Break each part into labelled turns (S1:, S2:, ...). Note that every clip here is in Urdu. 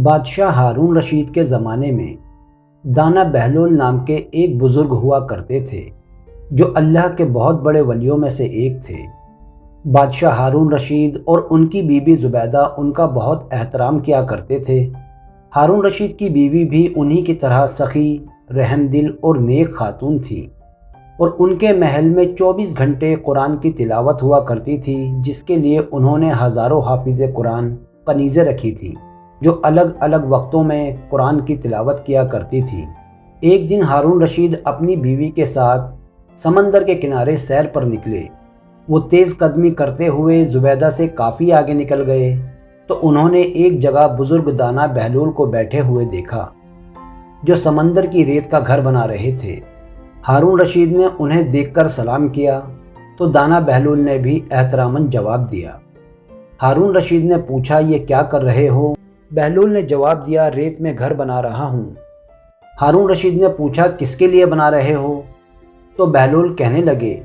S1: بادشاہ ہارون رشید کے زمانے میں دانا بہلول نام کے ایک بزرگ ہوا کرتے تھے جو اللہ کے بہت بڑے ولیوں میں سے ایک تھے۔ بادشاہ ہارون رشید اور ان کی بیوی زبیدہ ان کا بہت احترام کیا کرتے تھے۔ ہارون رشید کی بیوی بھی انہی کی طرح سخی، رحم دل اور نیک خاتون تھی، اور ان کے محل میں 24 گھنٹے قرآن کی تلاوت ہوا کرتی تھی، جس کے لیے انہوں نے ہزاروں حافظ قرآن کنیزیں رکھی تھی جو الگ الگ وقتوں میں قرآن کی تلاوت کیا کرتی تھی۔ ایک دن ہارون رشید اپنی بیوی کے ساتھ سمندر کے کنارے سیر پر نکلے۔ وہ تیز قدمی کرتے ہوئے زبیدہ سے کافی آگے نکل گئے تو انہوں نے ایک جگہ بزرگ دانا بہلول کو بیٹھے ہوئے دیکھا جو سمندر کی ریت کا گھر بنا رہے تھے۔ ہارون رشید نے انہیں دیکھ کر سلام کیا تو دانا بہلول نے بھی احتراماً جواب دیا۔ ہارون رشید نے پوچھا، یہ کیا کر رہے ہو؟ بہلول نے جواب دیا، ریت میں گھر بنا رہا ہوں۔ ہارون رشید نے پوچھا، کس کے لیے بنا رہے ہو؟ تو بہلول کہنے لگے،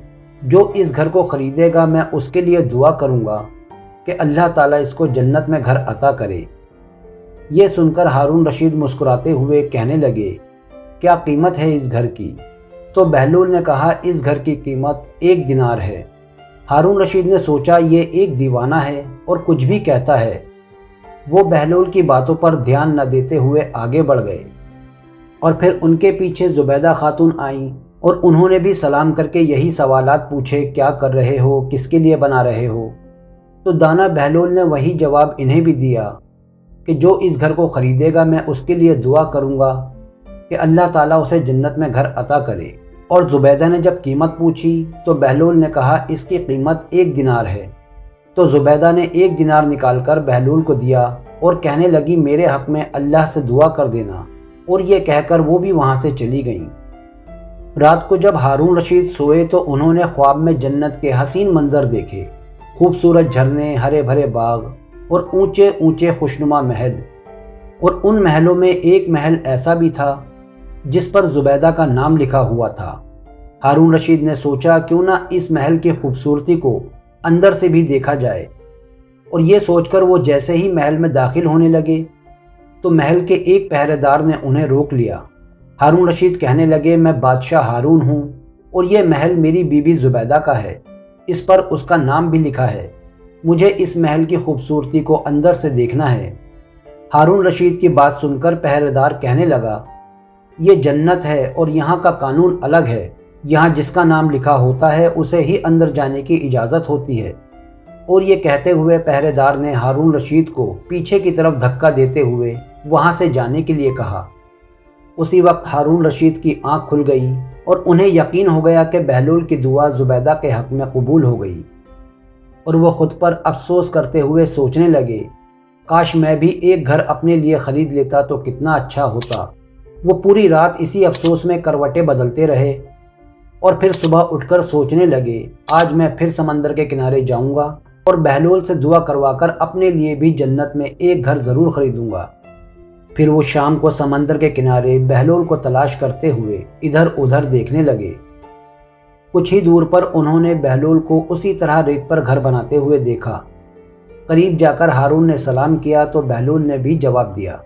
S1: جو اس گھر کو خریدے گا میں اس کے لیے دعا کروں گا کہ اللہ تعالیٰ اس کو جنت میں گھر عطا کرے۔ یہ سن کر ہارون رشید مسکراتے ہوئے کہنے لگے، کیا قیمت ہے اس گھر کی؟ تو بہلول نے کہا، اس گھر کی قیمت 1 دینار ہے۔ ہارون رشید نے سوچا یہ ایک دیوانہ ہے اور کچھ بھی کہتا ہے۔ وہ بہلول کی باتوں پر دھیان نہ دیتے ہوئے آگے بڑھ گئے، اور پھر ان کے پیچھے زبیدہ خاتون آئیں اور انہوں نے بھی سلام کر کے یہی سوالات پوچھے، کیا کر رہے ہو؟ کس کے لیے بنا رہے ہو؟ تو دانا بہلول نے وہی جواب انہیں بھی دیا کہ جو اس گھر کو خریدے گا میں اس کے لیے دعا کروں گا کہ اللہ تعالیٰ اسے جنت میں گھر عطا کرے۔ اور زبیدہ نے جب قیمت پوچھی تو بہلول نے کہا، اس کی قیمت 1 دینار ہے۔ تو زبیدہ نے 1 دینار نکال کر بہلول کو دیا اور کہنے لگی، میرے حق میں اللہ سے دعا کر دینا، اور یہ کہہ کر وہ بھی وہاں سے چلی گئیں۔ رات کو جب ہارون رشید سوئے تو انہوں نے خواب میں جنت کے حسین منظر دیکھے، خوبصورت جھرنے، ہرے بھرے باغ اور اونچے اونچے خوشنما محل، اور ان محلوں میں ایک محل ایسا بھی تھا جس پر زبیدہ کا نام لکھا ہوا تھا۔ ہارون رشید نے سوچا، کیوں نہ اس محل کی خوبصورتی کو اندر سے بھی دیکھا جائے، اور یہ سوچ کر وہ جیسے ہی محل میں داخل ہونے لگے تو محل کے ایک پہرے دار نے انہیں روک لیا۔ ہارون رشید کہنے لگے، میں بادشاہ ہارون ہوں اور یہ محل میری بیوی زبیدہ کا ہے، اس پر اس کا نام بھی لکھا ہے، مجھے اس محل کی خوبصورتی کو اندر سے دیکھنا ہے۔ ہارون رشید کی بات سن کر پہرے دار کہنے لگا، یہ جنت ہے اور یہاں کا قانون الگ ہے، یہاں جس کا نام لکھا ہوتا ہے اسے ہی اندر جانے کی اجازت ہوتی ہے۔ اور یہ کہتے ہوئے پہرے دار نے ہارون رشید کو پیچھے کی طرف دھکا دیتے ہوئے وہاں سے جانے کے لیے کہا۔ اسی وقت ہارون رشید کی آنکھ کھل گئی اور انہیں یقین ہو گیا کہ بہلول کی دعا زبیدہ کے حق میں قبول ہو گئی، اور وہ خود پر افسوس کرتے ہوئے سوچنے لگے، کاش میں بھی ایک گھر اپنے لیے خرید لیتا تو کتنا اچھا ہوتا۔ وہ پوری رات اسی افسوس میں کروٹیں بدلتے رہے، اور پھر صبح اٹھ کر سوچنے لگے، آج میں پھر سمندر کے کنارے جاؤں گا اور بہلول سے دعا کروا کر اپنے لیے بھی جنت میں ایک گھر ضرور خریدوں گا۔ پھر وہ شام کو سمندر کے کنارے بہلول کو تلاش کرتے ہوئے ادھر ادھر دیکھنے لگے۔ کچھ ہی دور پر انہوں نے بہلول کو اسی طرح ریت پر گھر بناتے ہوئے دیکھا۔ قریب جا کر ہارون نے سلام کیا تو بہلول نے بھی جواب دیا،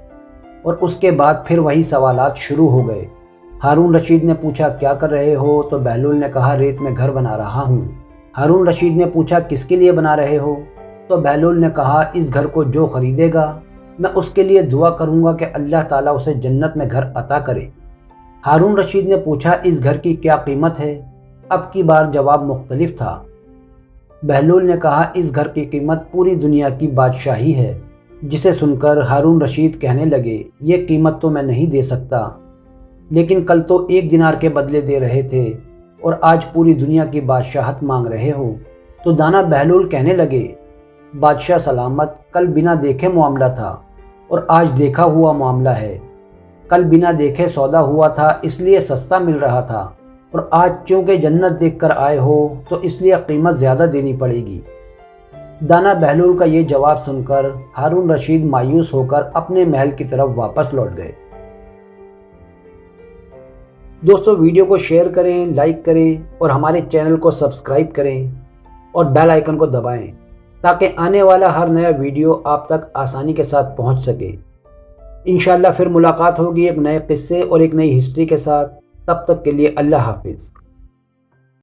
S1: اور اس کے بعد پھر وہی سوالات شروع ہو گئے۔ ہارون رشید نے پوچھا، کیا کر رہے ہو؟ تو بہلول نے کہا، ریت میں گھر بنا رہا ہوں۔ ہارون رشید نے پوچھا، کس کے لیے بنا رہے ہو؟ تو بہلول نے کہا، اس گھر کو جو خریدے گا میں اس کے لیے دعا کروں گا کہ اللہ تعالیٰ اسے جنت میں گھر عطا کرے۔ ہارون رشید نے پوچھا، اس گھر کی کیا قیمت ہے؟ اب کی بار جواب مختلف تھا۔ بہلول نے کہا، اس گھر کی قیمت پوری دنیا کی بادشاہی ہے، جسے سن کر ہارون رشید کہنے لگے، یہ قیمت تو میں نہیں دے سکتا، لیکن کل تو 1 دینار کے بدلے دے رہے تھے اور آج پوری دنیا کی بادشاہت مانگ رہے ہو۔ تو دانا بہلول کہنے لگے، بادشاہ سلامت، کل بنا دیکھے معاملہ تھا اور آج دیکھا ہوا معاملہ ہے۔ کل بنا دیکھے سودا ہوا تھا اس لیے سستا مل رہا تھا، اور آج چونکہ جنت دیکھ کر آئے ہو تو اس لیے قیمت زیادہ دینی پڑے گی۔ دانا بہلول کا یہ جواب سن کر ہارون رشید مایوس ہو کر اپنے محل کی طرف واپس لوٹ گئے۔ دوستو، ویڈیو کو شیئر کریں، لائک کریں اور ہمارے چینل کو سبسکرائب کریں اور بیل آئیکن کو دبائیں تاکہ آنے والا ہر نیا ویڈیو آپ تک آسانی کے ساتھ پہنچ سکے۔ انشاءاللہ پھر ملاقات ہوگی ایک نئے قصے اور ایک نئی ہسٹری کے ساتھ۔ تب تک کے لیے اللہ حافظ۔